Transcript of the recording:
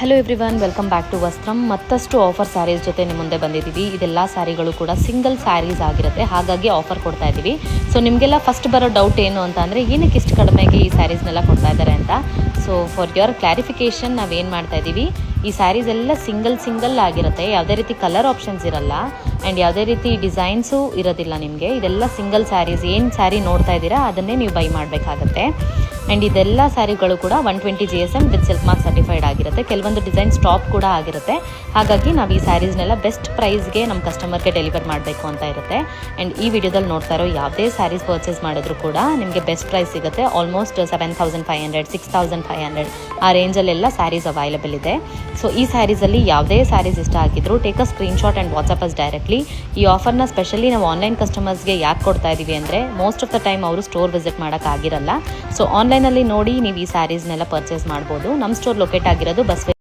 Hello everyone, welcome back to Vastram. ಮತ್ತಷ್ಟು offer saris ಜೊತೆ ನಿಮ್ಮ ಮುಂದೆ ಬಂದಿದ್ದೀವಿ. ಇದೆಲ್ಲ ಸ್ಯಾರಿಗಳು ಕೂಡ ಸಿಂಗಲ್ ಸ್ಯಾರೀಸ್ ಆಗಿರುತ್ತೆ, ಹಾಗಾಗಿ ಆಫರ್ ಕೊಡ್ತಾ ಇದ್ದೀವಿ. ಸೊ ನಿಮಗೆಲ್ಲ ಫಸ್ಟ್ ಬರೋ ಡೌಟ್ ಏನು ಅಂತ ಅಂದರೆ ಏನಕ್ಕೆ ಇಷ್ಟು ಕಡಿಮೆಗೆ ಈ ಸ್ಯಾರೀಸ್ನೆಲ್ಲ ಕೊಡ್ತಾ ಇದ್ದಾರೆ ಅಂತ. ಸೊ ಫಾರ್ ಯೋರ್ ಕ್ಲಾರಿಫಿಕೇಷನ್ ನಾವೇನು ಮಾಡ್ತಾ ಇದ್ದೀವಿ, ಈ ಸ್ಯಾರೀಸ್ ಎಲ್ಲ ಸಿಂಗಲ್ ಆಗಿರುತ್ತೆ. ಯಾವುದೇ ರೀತಿ ಕಲರ್ ಆಪ್ಷನ್ಸ್ ಇರಲ್ಲ ಆ್ಯಂಡ್ ಯಾವುದೇ ರೀತಿ ಡಿಸೈನ್ಸು ಇರೋದಿಲ್ಲ ನಿಮಗೆ. ಇದೆಲ್ಲ ಸಿಂಗಲ್ ಸ್ಯಾರೀಸ್. ಏನು ಸ್ಯಾರಿ ನೋಡ್ತಾ ಇದ್ದೀರಾ ಅದನ್ನೇ ನೀವು ಬೈ ಮಾಡಬೇಕಾಗತ್ತೆ. ಆ್ಯಂಡ್ ಇದೆಲ್ಲ ಸ್ಯಾರಿಗಳು ಕೂಡ 120 GSM with silk mark certified ಆಗಿರುತ್ತೆ. ಕೆಲವೊಂದು ಡಿಸೈನ್ ಸ್ಟಾಪ್ ಕೂಡ ಆಗಿರುತ್ತೆ. ಹಾಗಾಗಿ ನಾವು ಈ ಸ್ಯಾರೀಸ್ನೆಲ್ಲ ಬೆಸ್ಟ್ ಪ್ರೈಸ್ಗೆ ನಮ್ಮ ಕಸ್ಟಮರ್ಗೆ ಡೆಲಿವರ್ ಮಾಡಬೇಕು ಅಂತ ಇರುತ್ತೆ. ಆ್ಯಂಡ್ ಈ ವಿಡಿಯೋದಲ್ಲಿ ನೋಡ್ತಾ ಇರೋ ಯಾವುದೇ ಸ್ಯಾರೀಸ್ ಪರ್ಚೇಸ್ ಮಾಡಿದ್ರು ಕೂಡ ನಿಮಗೆ ಬೆಸ್ಟ್ ಪ್ರೈಸ್ ಸಿಗುತ್ತೆ. ಆಲ್ಮೋಸ್ಟ್ 7500 6500 ಆ ರೇಂಜಲ್ಲೆಲ್ಲ ಸ್ಯಾರೀಸ್ ಅವೈಲೇಬಲ್ ಇದೆ. ಸೊ ಈ ಸ್ಯಾರೀಸಲ್ಲಿ ಯಾವುದೇ ಸ್ಯಾರೀಸ್ ಇಷ್ಟ ಆಗಿದ್ರು take a screenshot and WhatsApp us directly. ಈ ಆಫರ್ನ ಸ್ಪೆಷಲಿ ನಾವು ಆನ್ಲೈನ್ ಕಸ್ಟಮರ್ಸ್ಗೆ ಯಾಕೆ ಕೊಡ್ತಾ ಇದ್ದೀವಿ ಅಂದರೆ ಮೋಸ್ಟ್ ಆಫ್ ದ ಟೈಮ್ ಅವರು ಸ್ಟೋರ್ ವಿಸಿಟ್ ಮಾಡೋಕ್ಕಾಗಿರಲ್ಲ. ಸೊ ಆನ್ಲೈನಲ್ಲಿ ನೋಡಿ ನೀವು ಈ ಸ್ಯಾರೀಸ್ನೆಲ್ಲ ಪರ್ಚೇಸ್ ಮಾಡ್ಬೋದು. ನಮ್ಮ ಸ್ಟೋರ್ ಲೊಕೇಟ್ ಆಗಿರೋದು ಬಸವೇಶ್ವರ